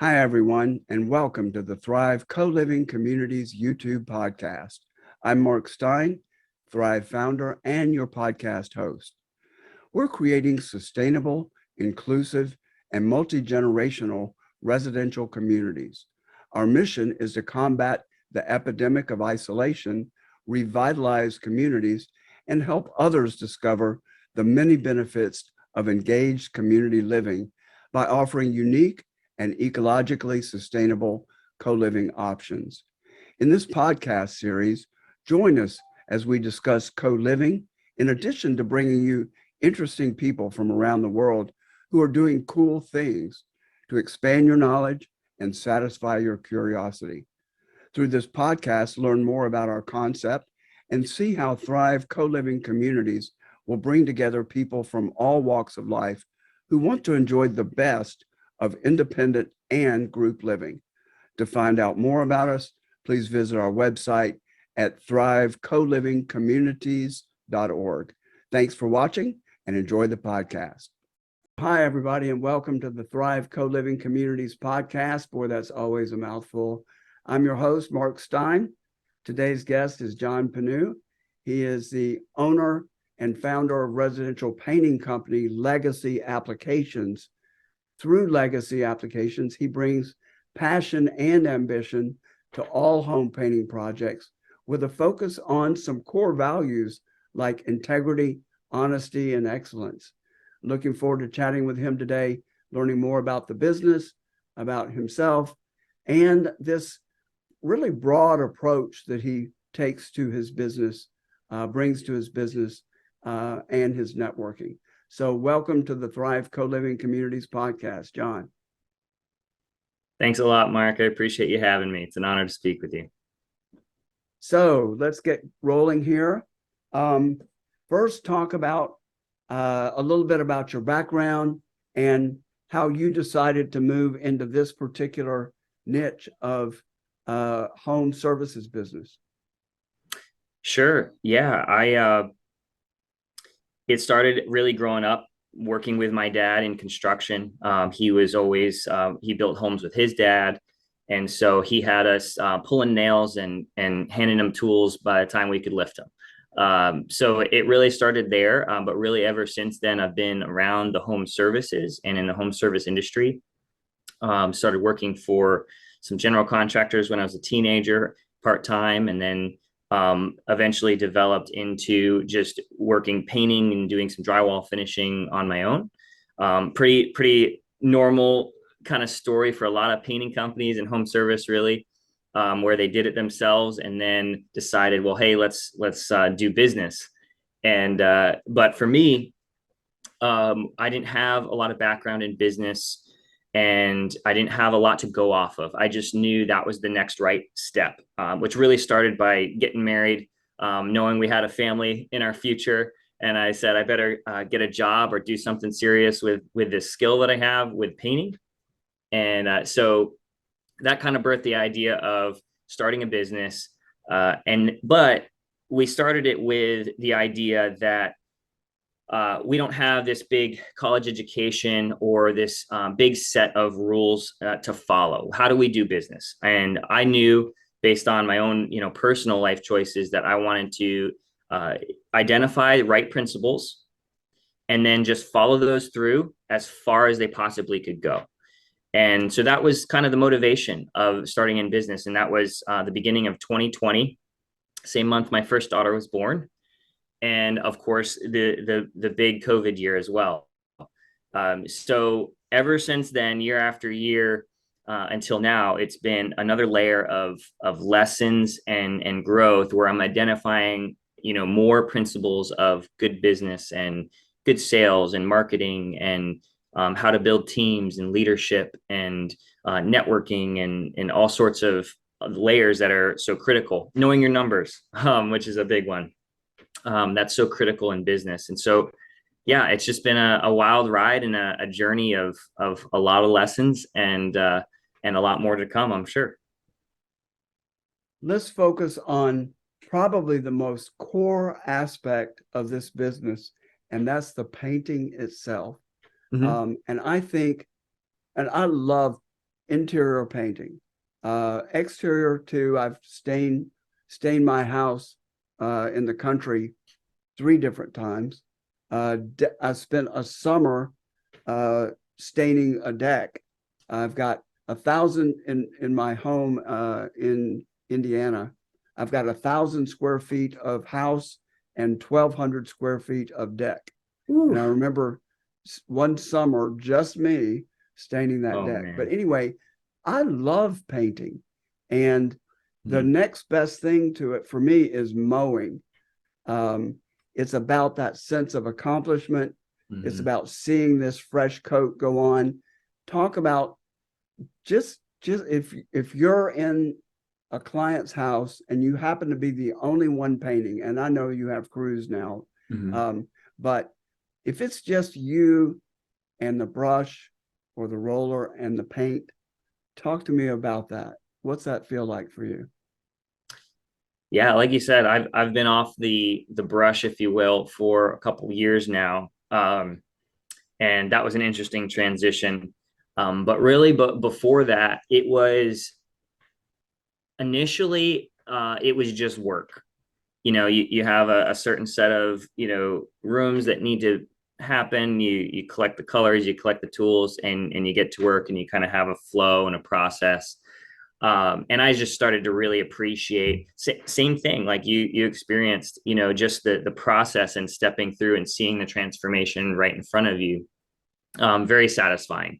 Hi, everyone, and welcome to the Thrive Co-Living Communities YouTube podcast. I'm Mark Stein, Thrive founder and your podcast host. We're creating sustainable, inclusive, and multi-generational residential communities. Our mission is to combat the epidemic of isolation, revitalize communities, and help others discover the many benefits of engaged community living by offering unique and ecologically sustainable co-living options. In this podcast series, join us as we discuss co-living, in addition to bringing you interesting people from around the world who are doing cool things to expand your knowledge and satisfy your curiosity. Through this podcast, learn more about our concept and see how Thrive co-living communities will bring together people from all walks of life who want to enjoy the best of independent and group living. To find out more about us, please visit our website at thrivecolivingcommunities.org. Thanks for watching and enjoy the podcast. Hi, everybody, and welcome to the Thrive Co-Living Communities podcast. Boy, that's always a mouthful. I'm your host, Mark Stein. Today's guest is John Penu. He is the owner and founder of residential painting company Legacy Applications. Through Legacy Applications, he brings passion and ambition to all home painting projects with a focus on some core values like integrity, honesty, and excellence. Looking forward to chatting with him today, learning more about the business, about himself, and this really broad approach that he takes to his business, brings to his business and his networking. So welcome to the Thrive Co-Living Communities podcast, John. Thanks a lot, Mark. I appreciate you having me. It's an honor to speak with you. So let's get rolling here. First, talk about a little bit about your background and how you decided to move into this particular niche of home services business. Sure. Yeah, it started really growing up working with my dad in construction. He was always he built homes with his dad, and so he had us pulling nails and handing him tools by the time we could lift them. So it really started there, but really ever since then, I've been around the home services and in the home service industry. Started working for some general contractors when I was a teenager, part-time, and then eventually developed into just working painting and doing some drywall finishing on my own. Pretty normal kind of story for a lot of painting companies and home service, really, where they did it themselves and then decided, well, hey, let's do business. And but for me, I didn't have a lot of background in business, and I didn't have a lot to go off of. I just knew that was the next right step, which really started by getting married, knowing we had a family in our future. And I said, I better get a job or do something serious with this skill that I have with painting. And so that kind of birthed the idea of starting a business. But we started it with the idea that we don't have this big college education or this big set of rules to follow. How do we do business? And I knew, based on my own, personal life choices, that I wanted to identify the right principles and then just follow those through as far as they possibly could go. And so that was kind of the motivation of starting in business. And that was the beginning of 2020, same month my first daughter was born. And of course, the big COVID year as well. So ever since then, year after year, until now, it's been another layer of lessons and growth where I'm identifying, more principles of good business and good sales and marketing and how to build teams and leadership and networking and all sorts of layers that are so critical. Knowing your numbers, which is a big one. That's so critical in business. And so, yeah, it's just been a wild ride and a journey of a lot of lessons and a lot more to come, I'm sure. Let's focus on probably the most core aspect of this business, and that's the painting itself. Mm-hmm. And I think, and I love interior painting. Exterior too, I've stained my house in the country 3 different times. I spent a summer staining a deck. I've got 1,000 in my home in Indiana. I've got 1,000 square feet of house and 1,200 square feet of deck. Ooh. And I remember one summer, just me staining that deck. Man. But anyway, I love painting. And the next best thing to it for me is mowing. It's about that sense of accomplishment. It's about seeing this fresh coat go on. Talk about just if you're in a client's house and you happen to be the only one painting, and I know you have crews now, but if it's just you and the brush or the roller and the paint, talk to me about that. What's that feel like for you? Yeah, like you said, I've been off the brush, if you will, for a couple of years now, and that was an interesting transition. But really, before that, it was initially it was just work. You have a certain set of rooms that need to happen. You collect the colors, you collect the tools, and you get to work, and you kind of have a flow and a process. And I just started to really appreciate same thing like you experienced, just the process and stepping through and seeing the transformation right in front of you. Very satisfying.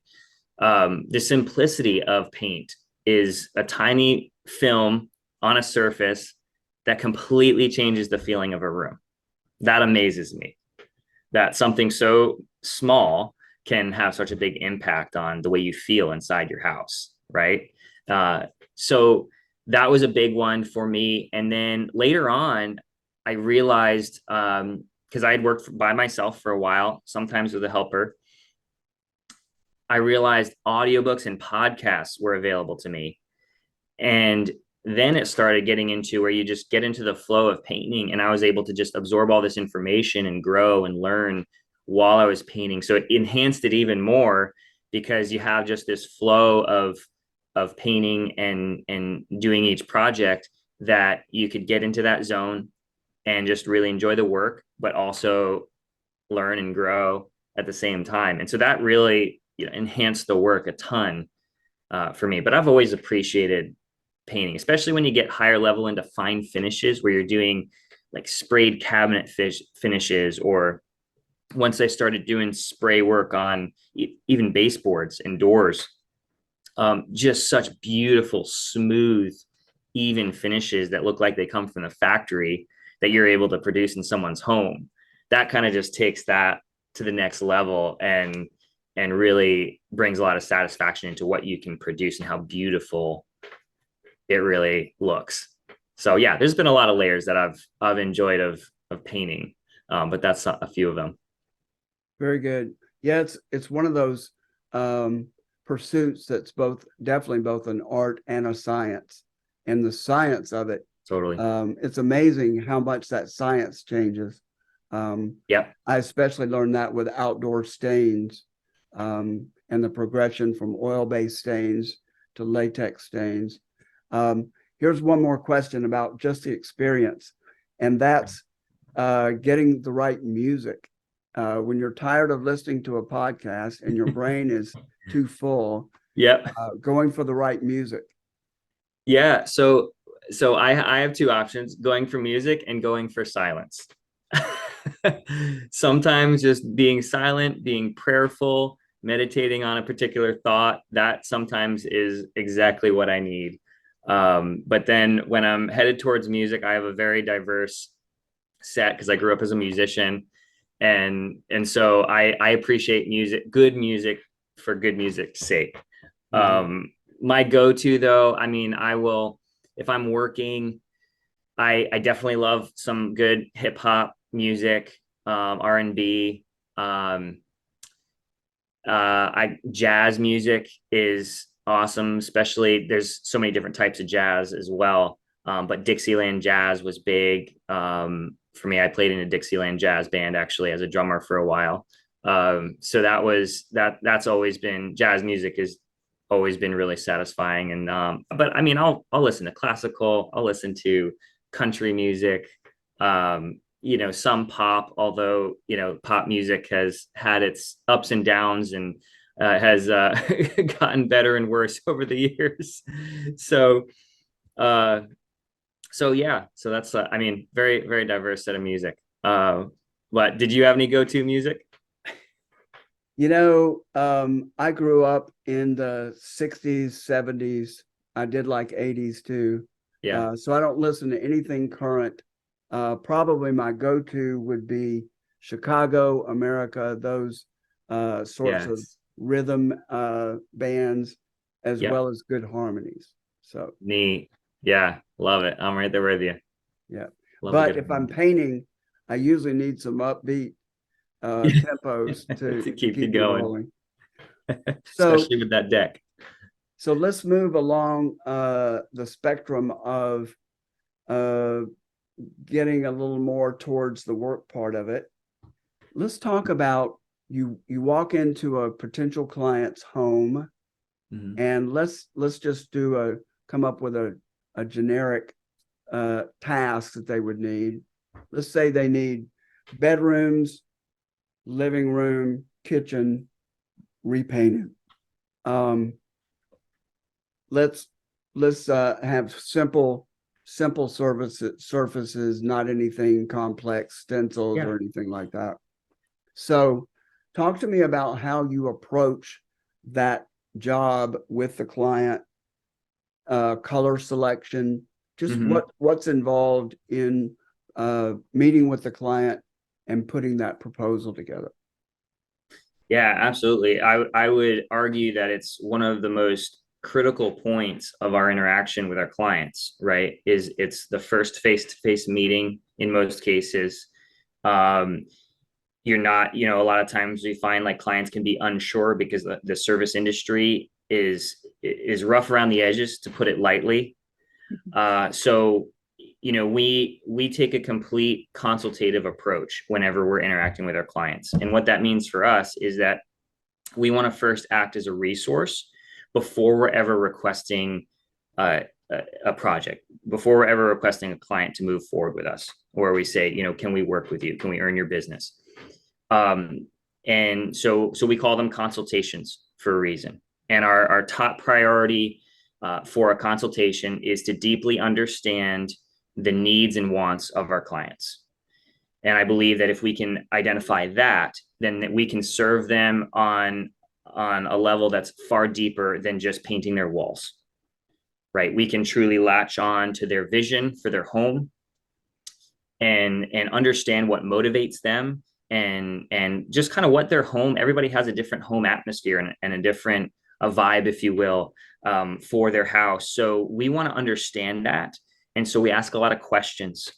The simplicity of paint is a tiny film on a surface that completely changes the feeling of a room. That amazes me, that something so small can have such a big impact on the way you feel inside your house, right? So that was a big one for me. And then later on, I realized, because I had worked by myself for a while, sometimes with a helper, I realized audiobooks and podcasts were available to me. And then it started getting into where you just get into the flow of painting, and I was able to just absorb all this information and grow and learn while I was painting. So it enhanced it even more because you have just this flow of painting and doing each project that you could get into that zone and just really enjoy the work, but also learn and grow at the same time. And so that really enhanced the work a ton for me. But I've always appreciated painting, especially when you get higher level into fine finishes where you're doing like sprayed cabinet finishes, or once I started doing spray work on even baseboards and doors, just such beautiful, smooth, even finishes that look like they come from the factory that you're able to produce in someone's home. That kind of just takes that to the next level and really brings a lot of satisfaction into what you can produce and how beautiful it really looks. So yeah, there's been a lot of layers that I've enjoyed of painting, but that's a few of them. Very good. Yeah, it's one of those pursuits that's definitely both an art and a science, and the science of it. Totally. It's amazing how much that science changes. Yeah. I especially learned that with outdoor stains, and the progression from oil-based stains to latex stains. Here's one more question about just the experience, and that's getting the right music. When you're tired of listening to a podcast and your brain is too full, going for the right music. Yeah, so I have two options: going for music and going for silence. Sometimes just being silent, being prayerful, meditating on a particular thought, that sometimes is exactly what I need. But then when I'm headed towards music, I have a very diverse set because I grew up as a musician. And so I appreciate music, good music for good music's sake. My go-to though, I mean, I will, if I'm working, I definitely love some good hip hop music, R&B. Jazz music is awesome, especially there's so many different types of jazz as well. But Dixieland jazz was big. For me, I played in a Dixieland jazz band actually as a drummer for a while. So that's always been, jazz music is always been really satisfying. And but I mean, I'll listen to classical, I'll listen to country music, some pop, although pop music has had its ups and downs and has gotten better and worse over the years. So uh so yeah, so that's I mean, very very diverse set of music. But did you have any go-to music? I grew up in the 60s, 70s. I did like 80s too. Yeah. So I don't listen to anything current. Probably my go-to would be Chicago, America, those sorts of Yes. rhythm bands, as Yep. well as good harmonies. So, Neat. Yeah, love it. I'm right there with you. yeah. Love a But good if I'm painting, I usually need some upbeat tempos to to keep you keep me going, rolling. So especially with that deck. So let's move along the spectrum of uh, getting a little more towards the work part of it. Let's talk about you walk into a potential client's home, Mhm. and let's just come up with a generic task that they would need. Let's say they need bedrooms, living room, kitchen repainted. Um, let's have simple surfaces, not anything complex, stencils Yeah. or anything like that. So talk to me about how you approach that job with the client, color selection, just Mhm. what's involved in meeting with the client and putting that proposal together. Yeah, absolutely. I would argue that it's one of the most critical points of our interaction with our clients, right? Is it's the first face-to-face meeting in most cases. Um, you're not, a lot of times we find like clients can be unsure because the service industry is rough around the edges, to put it lightly. So we take a complete consultative approach whenever we're interacting with our clients. And what that means for us is that we want to first act as a resource before we're ever requesting uh, a project, before we're ever requesting a client to move forward with us, where we say, can we work with you? Can we earn your business? And so we call them consultations for a reason. And our top priority for a consultation is to deeply understand the needs and wants of our clients. And I believe that if we can identify that, then we can serve them on a level that's far deeper than just painting their walls. Right? We can truly latch on to their vision for their home and understand what motivates them and just kind of what their home. Everybody has a different home atmosphere and a different a vibe, if you will, for their house. So we want to understand that, and so we ask a lot of questions.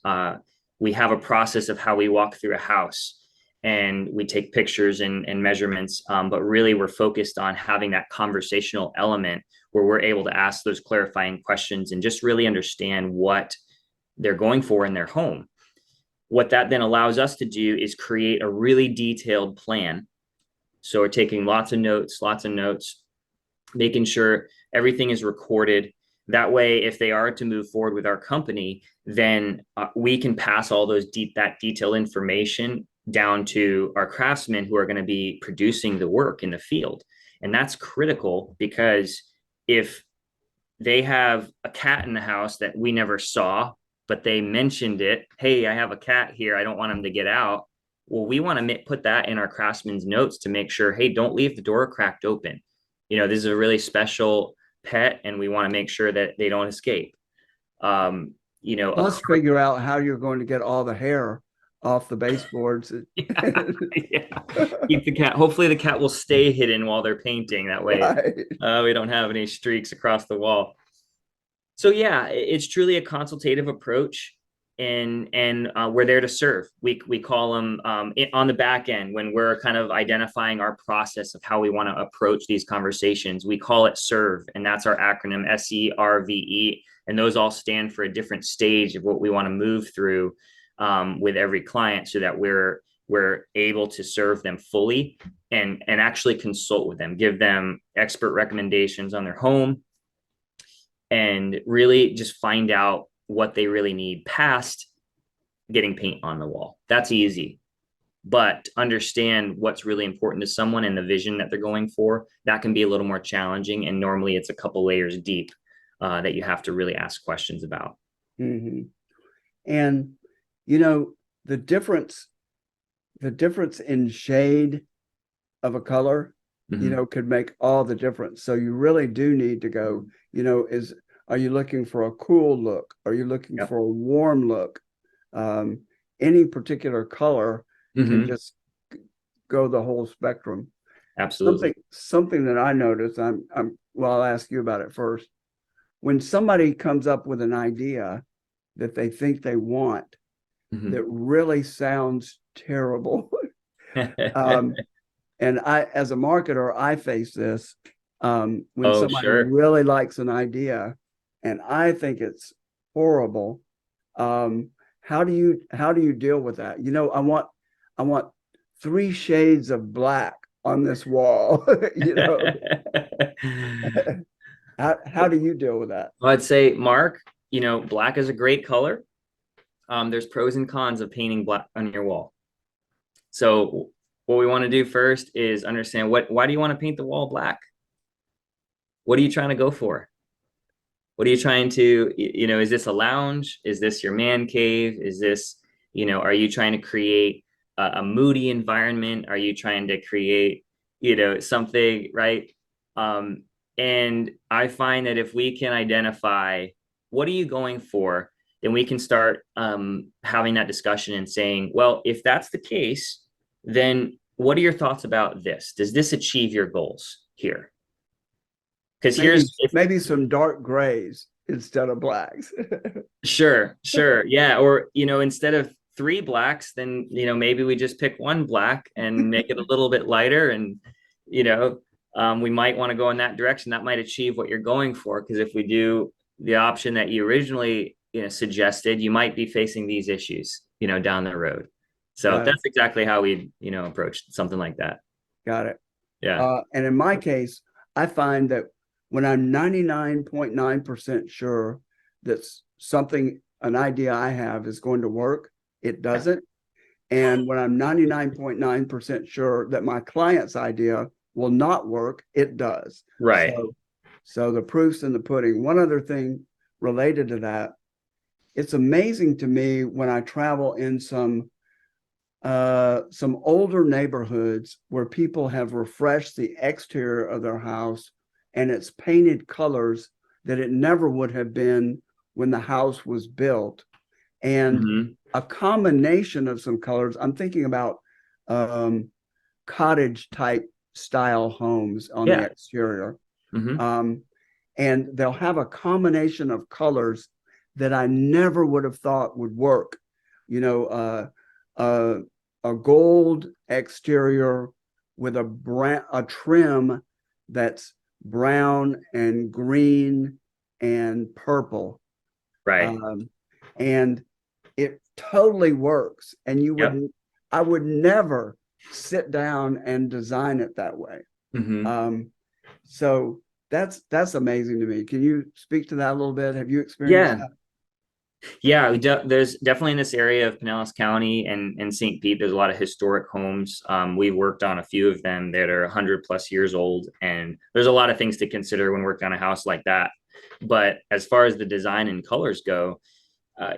We have a process of how we walk through a house, and we take pictures and measurements, but really we're focused on having that conversational element where we're able to ask those clarifying questions and just really understand what they're going for in their home. What that then allows us to do is create a really detailed plan. So we're taking lots of notes, making sure everything is recorded. That way, if they are to move forward with our company, then we can pass all that detailed information down to our craftsmen who are going to be producing the work in the field. And that's critical because if they have a cat in the house that we never saw, but they mentioned it. Hey, I have a cat here. I don't want him to get out. Well, we want to put that in our craftsman's notes to make sure, hey, don't leave the door cracked open. This is a really special pet, and we want to make sure that they don't escape. A Plus, figure out how you're going to get all the hair off the baseboards. yeah, yeah. Keep the cat. Hopefully, the cat will stay hidden while they're painting. That way, Right. we don't have any streaks across the wall. So yeah, it's truly a consultative approach, and we're there to serve. We call them on the back end when we're kind of identifying our process of how we want to approach these conversations. We call it serve, and that's our acronym SERVE, and those all stand for a different stage of what we want to move through with every client, so that we're we're able to serve them fully and actually consult with them, give them expert recommendations on their home, and really just find out what they really need past getting paint on the wall. That's easy. But understand what's really important to someone and the vision that they're going for, that can be a little more challenging. And normally it's a couple layers deep that you have to really ask questions about. Mm-hmm. And, you know, the difference in shade of a color, Mm-hmm. could make all the difference. So you really do need to go, are you looking for a cool look? Are you looking Yep. for a warm look? Um, any particular color can Mm-hmm. just go the whole spectrum. Absolutely. Something that I noticed, well, I'll ask you about it first. When somebody comes up with an idea that they think they want Mm-hmm. that really sounds terrible, um, and as a marketer, I face this when Oh, somebody sure. really likes an idea, and I think it's horrible. Um, how do you deal with that? I want 3 shades of black on this wall. How do you deal with that? I'd say, Mark, black is a great color. There's pros and cons of painting black on your wall. So what we want to do first is understand why do you want to paint the wall black? What are you trying to go for? What are you trying to, is this a lounge? Is this your man cave? Is this, are you trying to create a moody environment? Are you trying to create, something, right? Um, and I find that if we can identify what are you going for, then we can start having that discussion and saying, well, if that's the case, then what are your thoughts about this? Does this achieve your goals here? Because Maybe here's if maybe some dark grays instead of blacks. Sure. Yeah. Or, instead of three blacks, then, maybe we just pick one black and make it a little bit lighter. And, you know, we might want to go in that direction. That might achieve what you're going for. Because if we do the option that you originally, suggested, you might be facing these issues, down the road. So Got it. that's exactly how we, approach something like that. Got it. Yeah. And in my case, I find that when I'm 99.9% sure that an idea I have is going to work, it Yeah. doesn't. And when I'm 99.9% sure that my client's idea will not work, it does. Right. So the proof's in the pudding. One other thing related to that, it's amazing to me when I travel in some older neighborhoods where people have refreshed the exterior of their house and it's painted colors that it never would have been when the house was built. And Mm-hmm. a combination of some colors, I'm thinking about cottage type style homes on the Yeah. exterior. Mm-hmm. Um, and they'll have a combination of colors that I never would have thought would work. You know, uh, a gold exterior with a trim that's brown and green and purple, Right. um, and it totally works. And Yep. I would never sit down and design it that way. Mm-hmm. Um, so that's amazing to me. Can you speak to that a little bit? Have you experienced Yeah. that? Yeah, there's definitely in this area of Pinellas County and St. Pete, there's a lot of historic homes. We worked on a few of them that are 100 plus years old, and there's a lot of things to consider when working on a house like that. But as far as the design and colors go,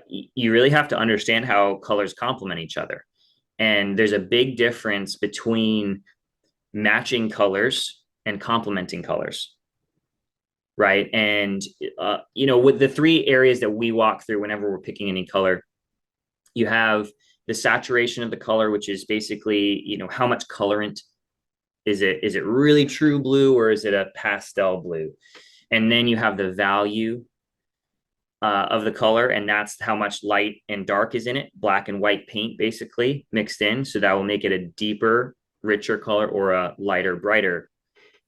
you really have to understand how colors complement each other. And there's a big difference between matching colors and complementing colors, right? And with the three areas that we walk through whenever we're picking any color, you have the saturation of the color, which is basically, how much colorant is it? Is it really true blue or is it a pastel blue? And then you have the value of the color, and that's how much light and dark is in it. Black and white paint basically mixed in, so that will make it a deeper, richer color or a lighter, brighter.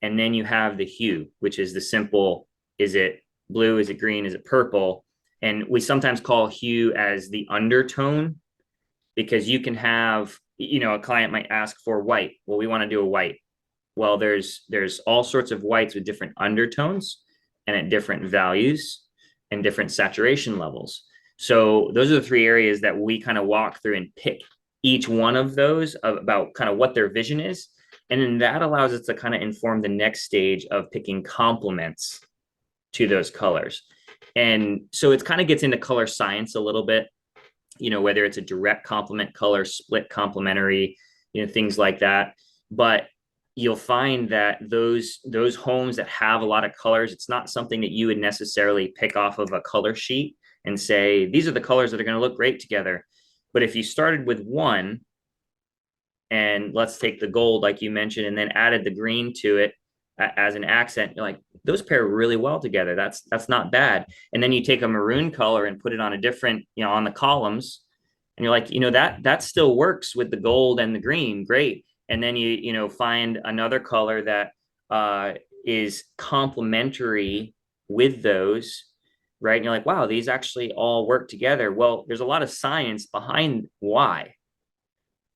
And then you have the hue, which is the simple, is it blue, is it green, is it purple? And we sometimes call hue as the undertone because you can have, a client might ask for white. Well, we want to do a white. Well, there's all sorts of whites with different undertones and at different values and different saturation levels. So those are the three areas that we kind of walk through and pick each one of those about kind of what their vision is. And then that allows us to kind of inform the next stage of picking complements to those colors. And so it kind of gets into color science a little bit, whether it's a direct complement color, split complementary, things like that. But you'll find that those homes that have a lot of colors, it's not something that you would necessarily pick off of a color sheet and say, these are the colors that are going to look great together. But if you started with one, and let's take the gold, like you mentioned, and then added the green to it as an accent, you're like, those pair really well together. That's not bad. And then you take a maroon color and put it on a different, on the columns, and you're like, that still works with the gold and the green, great. And then you find another color that is complementary with those, right? And you're like, wow, these actually all work together. Well, there's a lot of science behind why.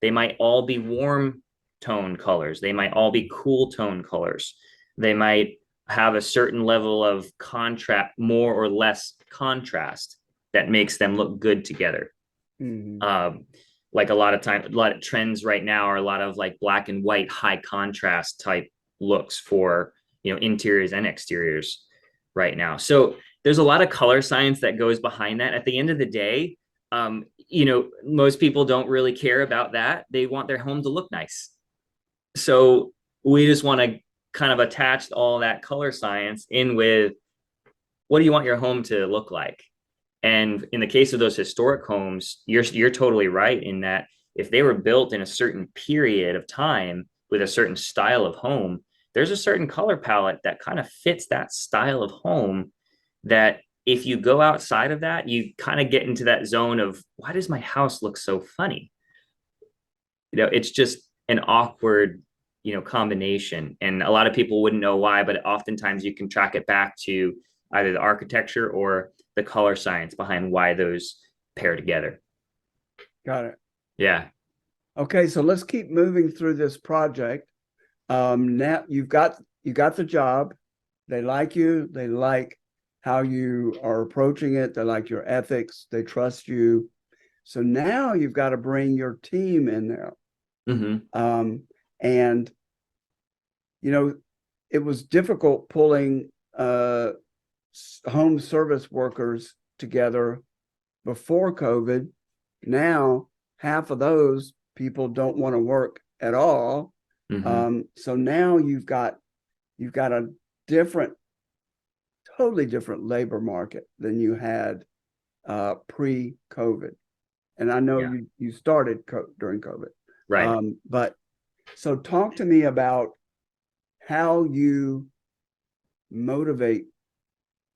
They might all be warm tone colors. They might all be cool tone colors. They might have a certain level of contrast, more or less contrast that makes them look good together. Mm-hmm. Like a lot of trends right now are a lot of like black and white, high contrast type looks for, interiors and exteriors right now. So there's a lot of color science that goes behind that. At the end of the day, most people don't really care about that. They want their home to look nice. So we just want to kind of attach all that color science in with, what do you want your home to look like? And in the case of those historic homes, you're totally right in that if they were built in a certain period of time with a certain style of home, there's a certain color palette that kind of fits that style of home, that if you go outside of that, you kind of get into that zone of, why does my house look so funny? It's just an awkward, combination. And a lot of people wouldn't know why, but oftentimes you can track it back to either the architecture or the color science behind why those pair together. Got it. Yeah. Okay, so let's keep moving through this project. Now you got the job. They like you. They like how you are approaching it. They like your ethics. They trust you. So now you've got to bring your team in there. Mm-hmm. And, it was difficult pulling home service workers together before COVID. Now, half of those people don't want to work at all. Mm-hmm. So now you've got a totally different labor market than you had pre-COVID. And I know you started during COVID. Right. But so talk to me about how you motivate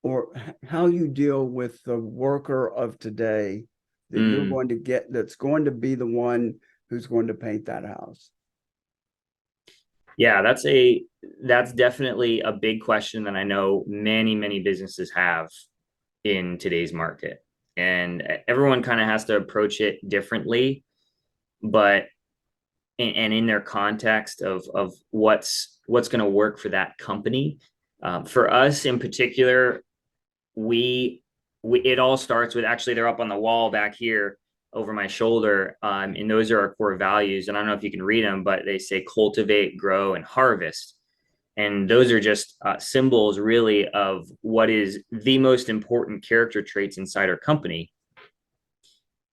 or how you deal with the worker of today that you're going to get, that's going to be the one who's going to paint that house. Yeah, that's definitely a big question that I know many, many businesses have in today's market. And everyone kind of has to approach it differently, but and in their context of what's going to work for that company. For us in particular, we it all starts with, actually, they're up on the wall back here over my shoulder, and those are our core values. And I don't know if you can read them, but they say cultivate, grow, and harvest. And those are just symbols, really, of what is the most important character traits inside our company.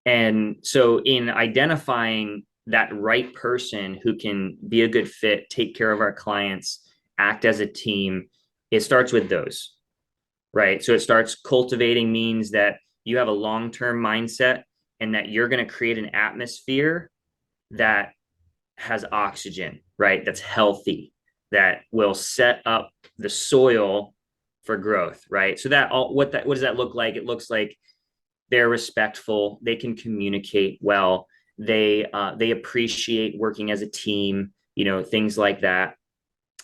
And so in identifying that right person who can be a good fit, take care of our clients, act as a team, it starts with those, right? So it starts cultivating, means that you have a long-term mindset and that you're going to create an atmosphere that has oxygen, right? That's healthy, that will set up the soil for growth, right? So what does that look like? It looks like they're respectful, they can communicate well, they appreciate working as a team, things like that.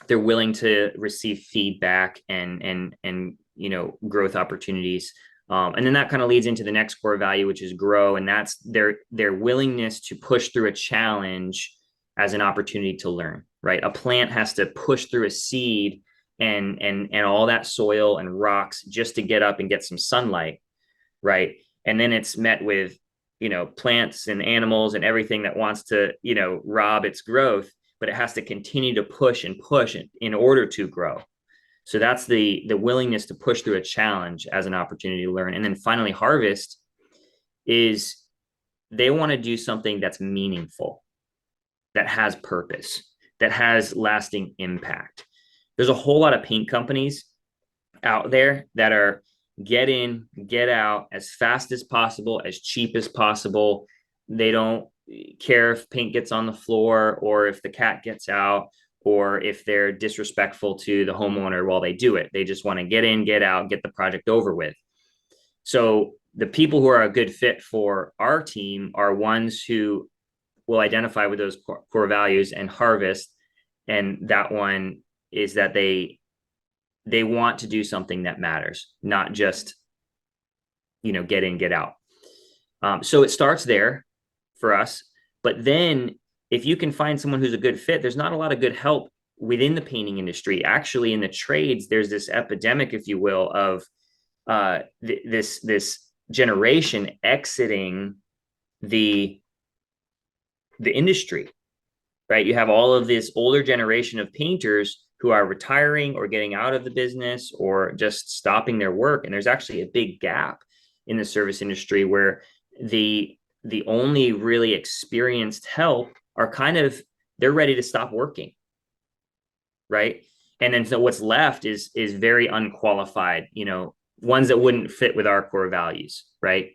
They're willing to receive feedback and growth opportunities. And then that kind of leads into the next core value, which is grow. And that's their willingness to push through a challenge as an opportunity to learn, right? A plant has to push through a seed and all that soil and rocks just to get up and get some sunlight, right? And then it's met with, plants and animals and everything that wants to, rob its growth, but it has to continue to push and push in order to grow. So that's the willingness to push through a challenge as an opportunity to learn. And then finally, harvest is they want to do something that's meaningful, that has purpose, that has lasting impact. There's a whole lot of paint companies out there that are get in, get out as fast as possible, as cheap as possible. They don't care if paint gets on the floor or if the cat gets out or if they're disrespectful to the homeowner while they do it. They just want to get in, get out, get the project over with. So the people who are a good fit for our team are ones who will identify with those core values and harvest. And that one is that they want to do something that matters, not just, get in, get out. So it starts there for us. But then if you can find someone who's a good fit, there's not a lot of good help within the painting industry. Actually, in the trades, there's this epidemic, if you will, of this generation exiting the industry, right? You have all of this older generation of painters who are retiring or getting out of the business or just stopping their work. And there's actually a big gap in the service industry where the only really experienced help are they're ready to stop working, right? And then so what's left is very unqualified, ones that wouldn't fit with our core values, right?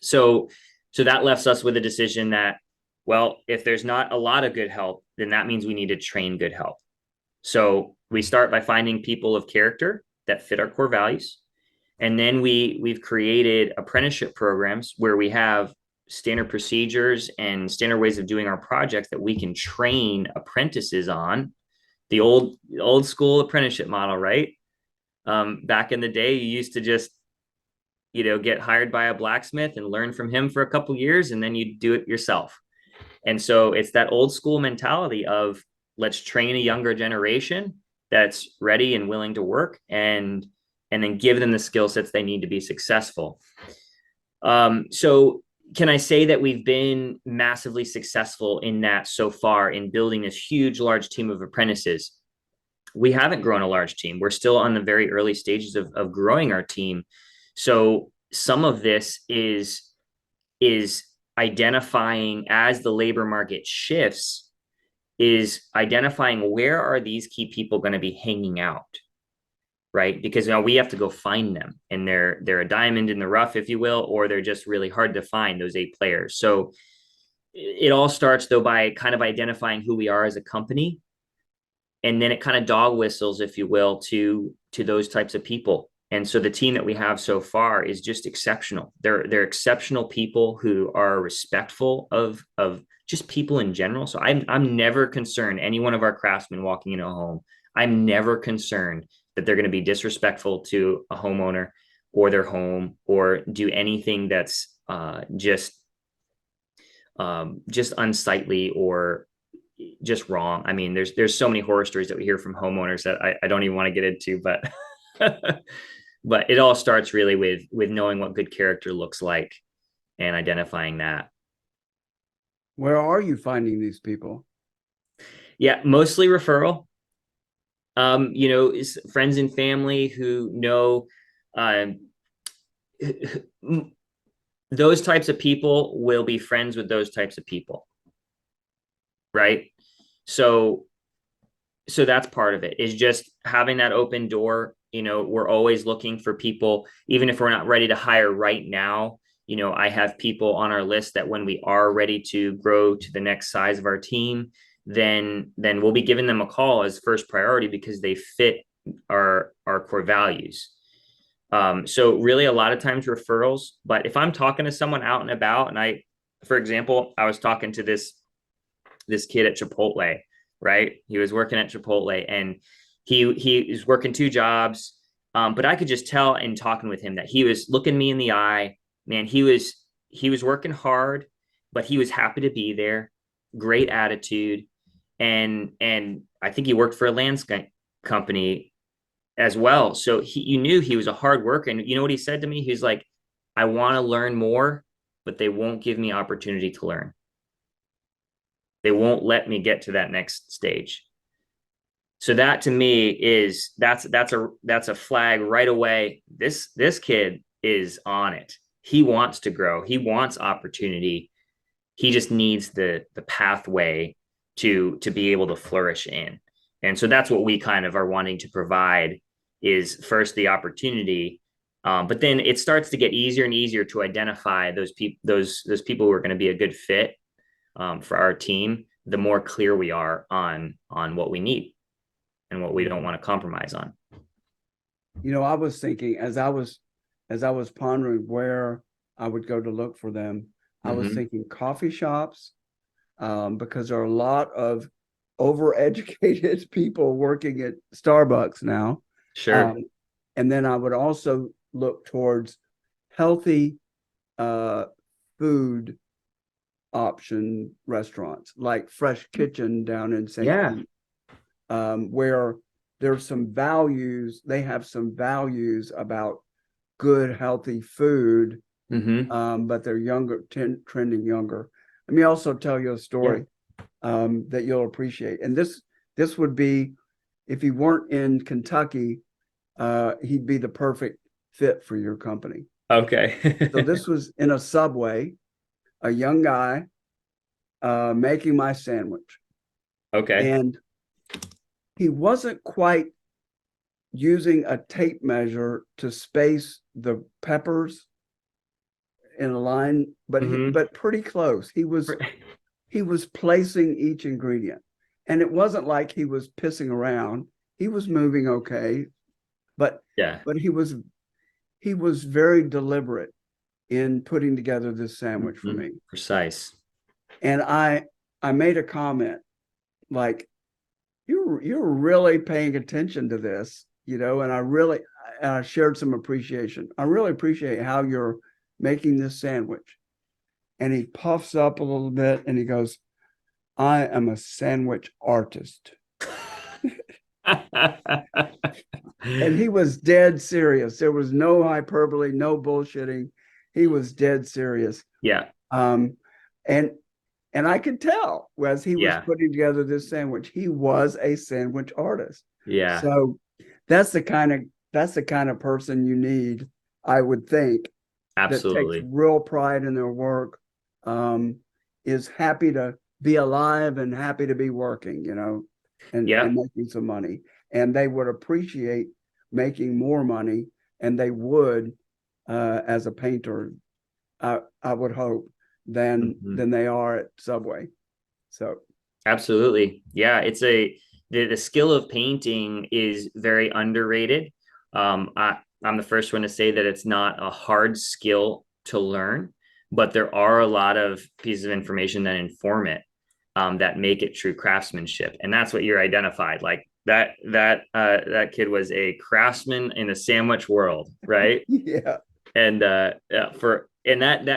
So that left us with a decision that, well, if there's not a lot of good help, then that means we need to train good help. So we start by finding people of character that fit our core values. And then we've created apprenticeship programs where we have standard procedures and standard ways of doing our projects that we can train apprentices on. The old school apprenticeship model, right? Back in the day, you used to just, get hired by a blacksmith and learn from him for a couple of years, and then you do it yourself. And so it's that old school mentality of let's train a younger generation that's ready and willing to work and then give them the skill sets they need to be successful. So can I say that we've been massively successful in that so far in building this huge, large team of apprentices? We haven't grown a large team. We're still on the very early stages of growing our team. So some of this is identifying as the labor market shifts, is identifying where are these key people going to be hanging out, right? Because now we have to go find them, and they're a diamond in the rough, if you will, or they're just really hard to find, those 8 players. So it all starts though by kind of identifying who we are as a company, and then it kind of dog whistles, if you will, to those types of people. And so the team that we have so far is just exceptional. They're exceptional people who are respectful of just people in general. So I'm never concerned, any one of our craftsmen walking into a home, I'm never concerned that they're going to be disrespectful to a homeowner or their home or do anything that's just unsightly or just wrong. I mean, there's so many horror stories that we hear from homeowners that I don't even want to get into, but but it all starts really with knowing what good character looks like and identifying that. Where are you finding these people? Yeah, mostly referral. Friends and family who know those types of people will be friends with those types of people, right? So that's part of it, is just having that open door. We're always looking for people, even if we're not ready to hire right now. I have people on our list that when we are ready to grow to the next size of our team, then we'll be giving them a call as first priority because they fit our core values. So really a lot of times referrals, but if I'm talking to someone out and about, and for example, I was talking to this kid at Chipotle, right? He was working at Chipotle and he was working 2 jobs. But I could just tell in talking with him that he was looking me in the eye. Man, he was working hard, but he was happy to be there. Great attitude, and I think he worked for a landscape company as well. So you knew he was a hard worker. And you know what he said to me? He's like, I want to learn more, but they won't give me opportunity to learn. They won't let me get to that next stage. So that to me is that's a flag right away. This kid is on it. He wants to grow. He wants opportunity. He just needs the pathway to be able to flourish in. And so that's what we kind of are wanting to provide is first the opportunity, but then it starts to get easier and easier to identify those people who are going to be a good fit for our team. The more clear we are on what we need and what we don't want to compromise on. You know, I was thinking as I was pondering where I would go to look for them, I was thinking coffee shops, because there are a lot of overeducated people working at Starbucks now. Sure. And then I would also look towards healthy food option restaurants like Fresh Kitchen down in St. Yeah. Pete, where there's some values. They have some values about good, healthy food, but they're younger, trending younger. Let me also tell you a story that you'll appreciate. And this would be, if he weren't in Kentucky, he'd be the perfect fit for your company. Okay. So this was in a Subway, a young guy making my sandwich. Okay. And he wasn't quite using a tape measure to space the peppers in a line, but pretty close. He was placing each ingredient, and it wasn't like he was pissing around. He was moving okay, but he was very deliberate in putting together this sandwich for me. Precise. And I made a comment like, you're really paying attention to this, you know, and I shared some appreciation. I really appreciate how you're making this sandwich. And he puffs up a little bit and he goes, I am a sandwich artist. And he was dead serious. There was no hyperbole, no bullshitting. He was dead serious. Yeah. And I could tell as he was putting together this sandwich, he was a sandwich artist. Yeah. So that's the kind of person you need, I would think. Absolutely. That takes real pride in their work, is happy to be alive and happy to be working, you know, and making some money. And they would appreciate making more money, and they would, as a painter, I would hope, than they are at Subway. So absolutely. Yeah. The skill of painting is very underrated. I'm the first one to say that it's not a hard skill to learn, but there are a lot of pieces of information that inform it, that make it true craftsmanship. And that's what you're identified. Like that kid was a craftsman in the sandwich world, right? Yeah. And that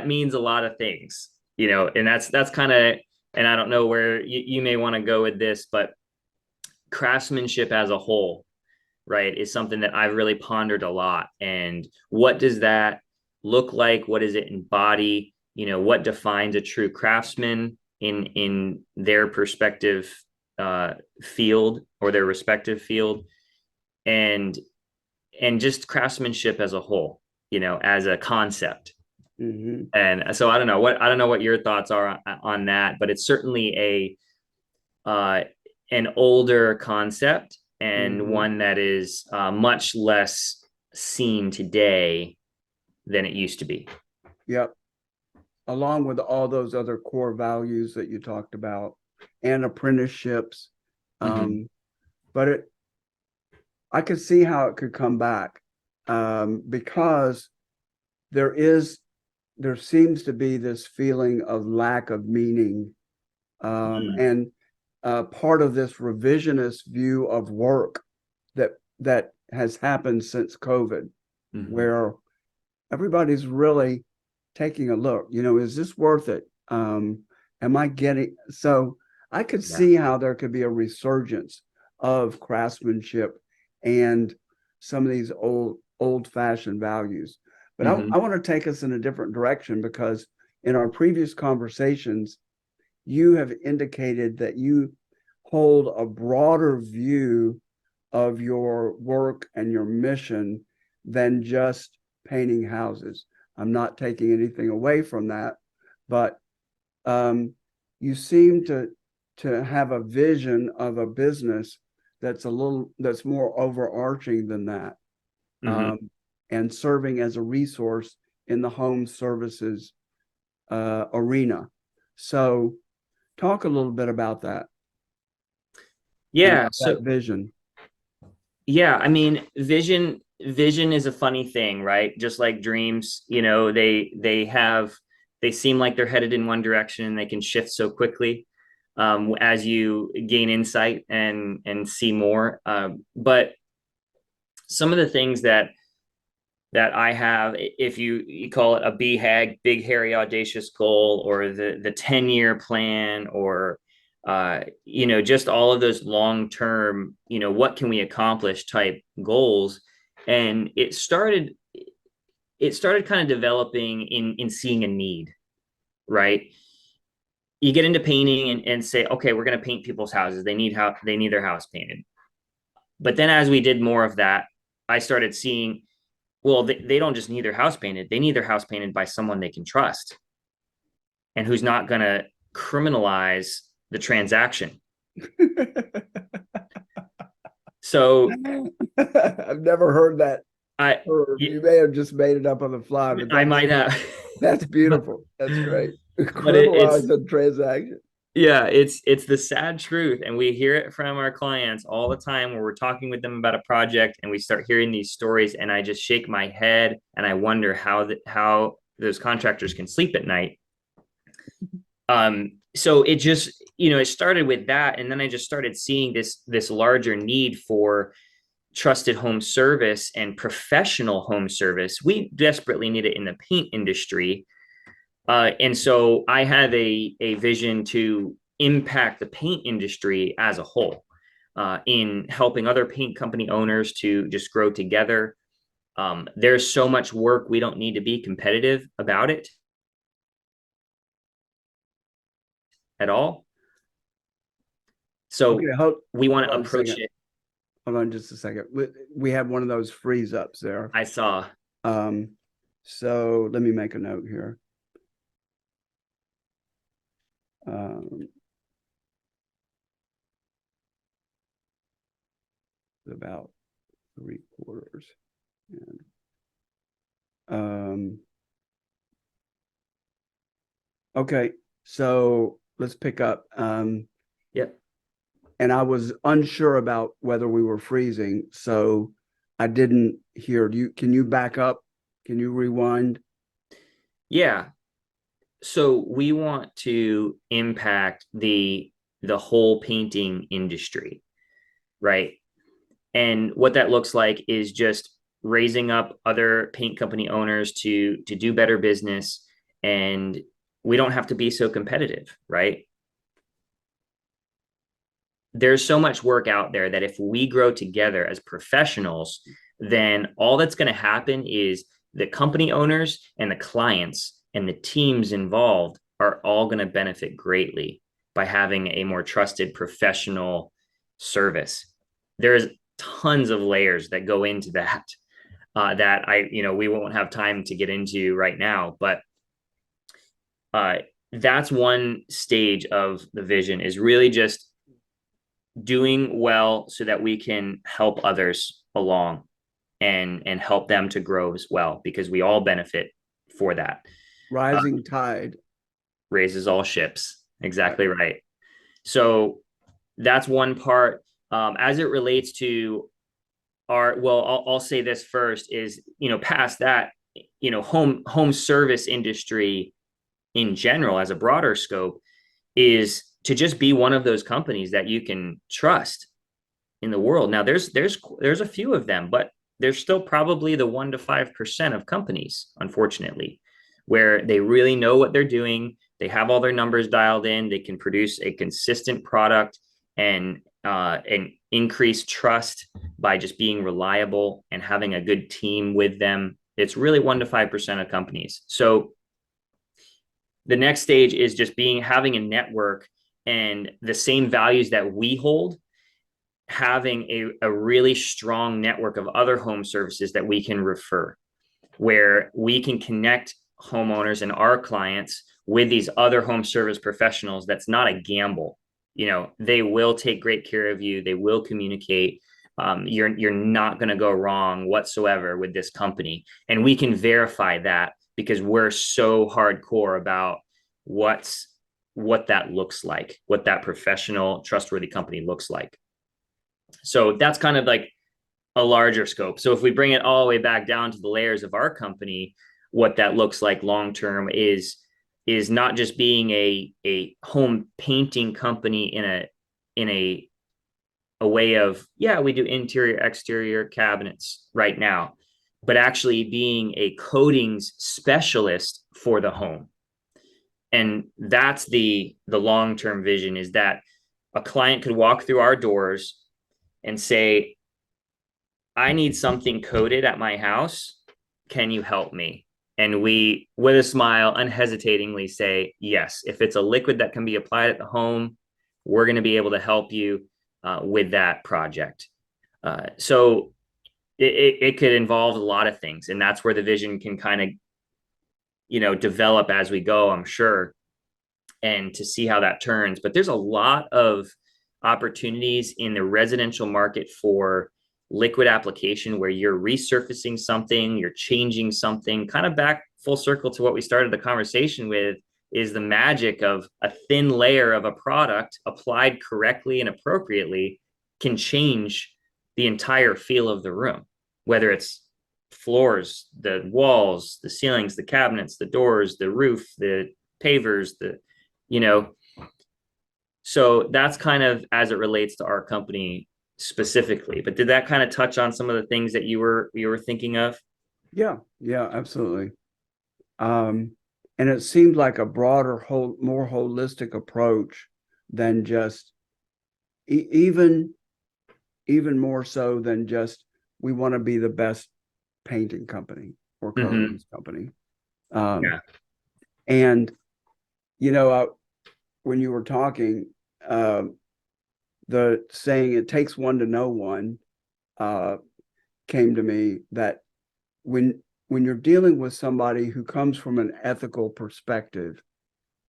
means a lot of things, you know, and that's kind of, and I don't know where you may want to go with this, but craftsmanship as a whole, right, is something that I've really pondered a lot. And what does that look like? What does it embody? You know, what defines a true craftsman in their perspective field or their respective field, and just craftsmanship as a whole, you know, as a concept. And so I don't know what your thoughts are on that, but it's certainly an older concept, and one that is much less seen today than it used to be. Yep. Along with all those other core values that you talked about and apprenticeships. But I could see how it could come back, because there seems to be this feeling of lack of meaning, and part of this revisionist view of work that has happened since COVID, Mhm. where everybody's really taking a look, is this worth it? Am I getting so I could Yeah. see how there could be a resurgence of craftsmanship and some of these old fashioned values. But I Mhm. want to take us in a different direction because in our previous conversations, you have indicated that you hold a broader view of your work and your mission than just painting houses. I'm not taking anything away from that, but you seem to have a vision of a business that's more overarching than that, Mhm. um, and serving as a resource in the home services arena. So, talk a little bit about that and Yeah. about that So vision. yeah, I mean, vision is a funny thing, right? Just like dreams, they seem like they're headed in one direction and they can shift so quickly as you gain insight and see more. But some of the things that I have, if you call it a BHAG, big hairy audacious goal, or the 10-year plan, or just all of those long term, what can we accomplish type goals. And it started kind of developing in seeing a need, right? You get into painting and say, okay, we're going to paint people's houses. They need their house painted. But then as we did more of that, I started seeing, well, they don't just need their house painted, they need their house painted by someone they can trust and who's not going to criminalize the transaction. So I've never heard that I term. You may have just made it up on the fly, but I might have, that's but beautiful. That's great. it's Criminalize a transaction. yeah, it's the sad truth, and we hear it from our clients all the time where we're talking with them about a project, and we start hearing these stories, and I just shake my head and I wonder how those contractors can sleep at night. So it started with that, and then I just started seeing this larger need for trusted home service and professional home service. We desperately need it in the paint industry. And so I have a vision to impact the paint industry as a whole, in helping other paint company owners to just grow together. There's so much work, we don't need to be competitive about it at all. Okay, So we want hold to on a approach second. it. Hold on just a second. We have one of those freeze ups there. I saw. Um, so let me make a note here. Um, about 3/4. And, um, okay, so let's pick up. Yep. And I was unsure about whether we were freezing, so I didn't hear. Can you back up? Can you rewind? Yeah. So we want to impact the whole painting industry, right? And what that looks like is just raising up other paint company owners to do better business, and we don't have to be so competitive, right? There's so much work out there that if we grow together as professionals, then all that's going to happen is the company owners and the clients and the teams involved are all going to benefit greatly by having a more trusted professional service. There's tons of layers that go into that, we won't have time to get into right now, but uh, that's one stage of the vision, is really just doing well so that we can help others along and help them to grow as well, because we all benefit for that. uh, Rising tide. Raises all ships, Right. exactly right. So that's one part. As it relates to I'll say this first is, past that, home service industry in general as a broader scope is to just be one of those companies that you can trust. in the world. Now there's a few of them, but there's still probably the 1 to 5% of companies, unfortunately, where they really know what they're doing. They have all their numbers dialed in. They can produce a consistent product and increase trust by just being reliable and having a good team with them. It's really 1 to 5% of companies. So the next stage is just having a network and the same values that we hold, having a really strong network of other home services that we can refer, where we can connect homeowners and our clients with these other home service professionals. That's not a gamble. They will take great care of you. They will communicate. You're not going to go wrong whatsoever with this company. And we can verify that because we're so hardcore about what that looks like, what that professional, trustworthy company looks like. So that's kind of like a larger scope. So if we bring it all the way back down to the layers of our company, what that looks like long term is not just being a home painting company in a way of, yeah, we do interior exterior cabinets right now, but actually being a coatings specialist for the home. And that's the long-term vision, is that a client could walk through our doors and say, I need something coated at my house. Can you help me? And we, with a smile, unhesitatingly say, yes. If it's a liquid that can be applied at the home, we're going to be able to help you with that project. So it could involve a lot of things. And that's where the vision can kind of, develop as we go, I'm sure, and to see how that turns. But there's a lot of opportunities in the residential market for liquid application where you're resurfacing something, you're changing something, kind of back full circle to what we started the conversation with, is the magic of a thin layer of a product applied correctly and appropriately can change the entire feel of the room, whether it's floors, the walls, the ceilings, the cabinets, the doors, the roof, the pavers, you know, so that's kind of as it relates to our company specifically. But did that kind of touch on some of the things that you were thinking of? Yeah, yeah, absolutely. And it seemed like a broader, more holistic approach than just even more so than just we want to be the best painting company or coatings company. Yeah. And when you were talking, the saying "it takes one to know one" came to me, that when you're dealing with somebody who comes from an ethical perspective,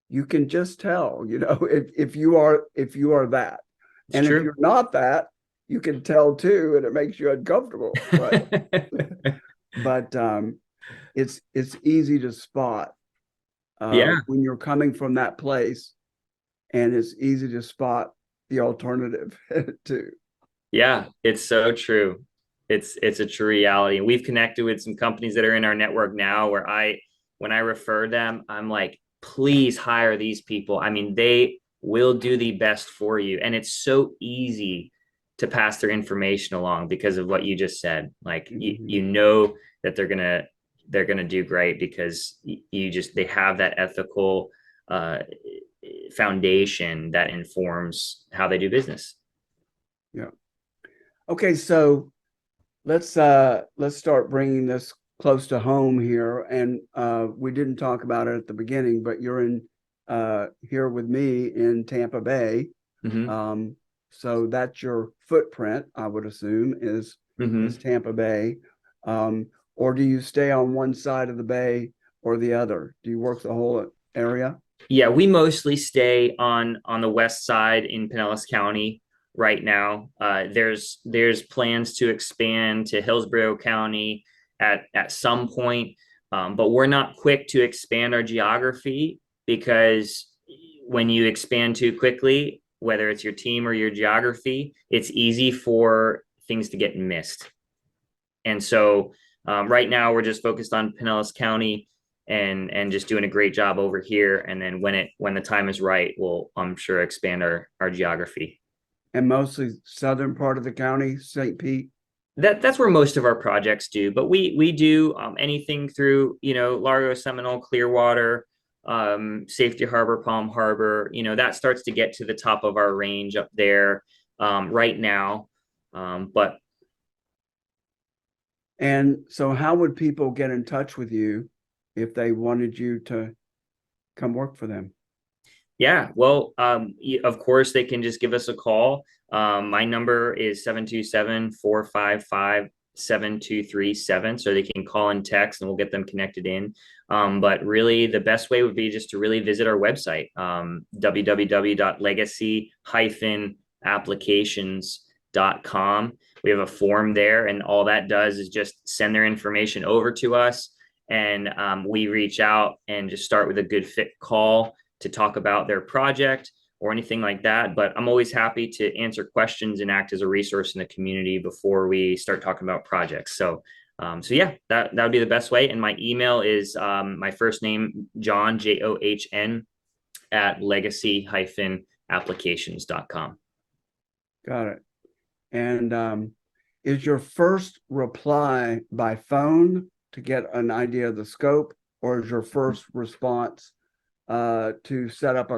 you can just tell, if you are that. It's And if true. you're not that, you can tell too, and it makes you uncomfortable. But it's easy to spot Yeah. when you're coming from that place, and it's easy to spot the alternative too. Yeah, it's so true. It's a true reality. And we've connected with some companies that are in our network now where when I refer them, I'm like, please hire these people. I mean, they will do the best for you. And it's so easy to pass their information along because of what you just said. Like you know that they're gonna do great because they have that ethical foundation that informs how they do business. Yeah. Okay, so let's start bringing this close to home here. And we didn't talk about it at the beginning, but you're in here with me in Tampa Bay. Mm-hmm. So that's your footprint, I would assume, is Mm-hmm. Tampa Bay. Or do you stay on one side of the bay or the other? Do you work the whole area? Yeah, we mostly stay on the west side in Pinellas County right now. There's plans to expand to Hillsborough County at some point, but we're not quick to expand our geography because when you expand too quickly, whether it's your team or your geography, it's easy for things to get missed. And so right now we're just focused on Pinellas County and just doing a great job over here. And then when the time is right, we'll, I'm sure, expand our geography. And mostly southern part of the county, St. Pete? That's where most of our projects do, but we do anything through, Largo, Seminole, Clearwater, Safety Harbor, Palm Harbor. That starts to get to the top of our range up there right now. But And so how would people get in touch with you if they wanted you to come work for them? yeah, well, of course, they can just give us a call. My number is 727-455-7237. So they can call and text and we'll get them connected in. But really, the best way would be just to really visit our website, www.legacy-applications.com. We have a form there, and all that does is just send their information over to us. And we reach out and just start with a good fit call to talk about their project or anything like that. But I'm always happy to answer questions and act as a resource in the community before we start talking about projects. So yeah, that would be the best way. And my email is my first name, John, John, at legacy-applications.com. Got it. And is your first reply by phone to get an idea of the scope, or is your first response to set up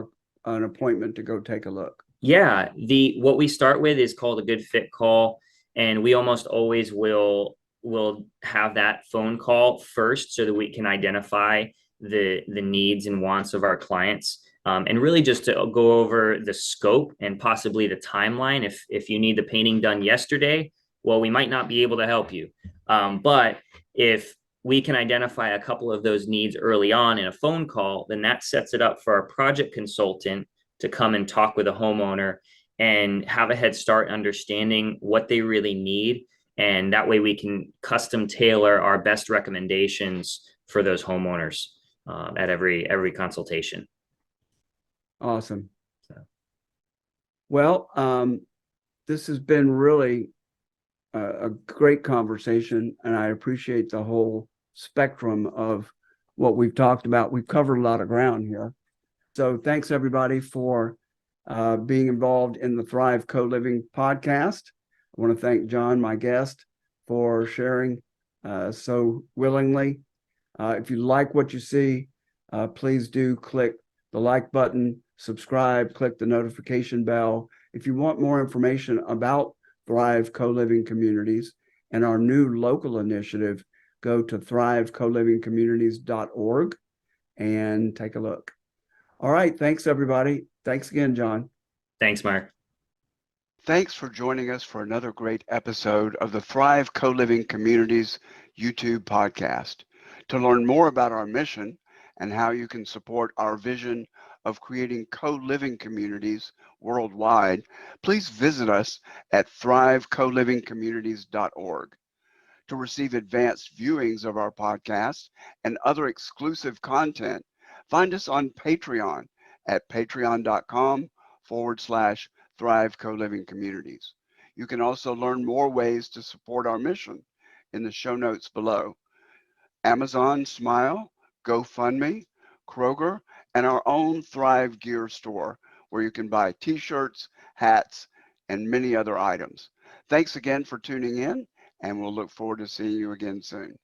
an appointment to go take a look? Yeah, what we start with is called a good fit call, and we almost always will have that phone call first so that we can identify the needs and wants of our clients, and really just to go over the scope and possibly the timeline. If you need the painting done yesterday, well, we might not be able to help you, but if we can identify a couple of those needs early on in a phone call, then that sets it up for our project consultant to come and talk with a homeowner and have a head start understanding what they really need. And that way we can custom tailor our best recommendations for those homeowners at every consultation. Awesome. So. Well, this has been really a great conversation, and I appreciate the whole spectrum of what we've talked about. We've covered a lot of ground here. So thanks everybody for being involved in the Thrive Co-Living podcast. I want to thank John, my guest, for sharing so willingly. If you like what you see, please do click the like button, subscribe, click the notification bell. If you want more information about Thrive Co-Living Communities and our new local initiative, go to thrivecolivingcommunities.org and take a look. All right. Thanks, everybody. Thanks again, John. Thanks, Mark. Thanks for joining us for another great episode of the Thrive Co-Living Communities YouTube podcast. To learn more about our mission and how you can support our vision of creating co-living communities worldwide, please visit us at thrivecolivingcommunities.org. To receive advanced viewings of our podcast and other exclusive content, find us on Patreon at patreon.com/Thrive Co-Living Communities. You can also learn more ways to support our mission in the show notes below. Amazon Smile, GoFundMe, Kroger, and our own Thrive Gear store, where you can buy t-shirts, hats, and many other items. Thanks again for tuning in, and we'll look forward to seeing you again soon.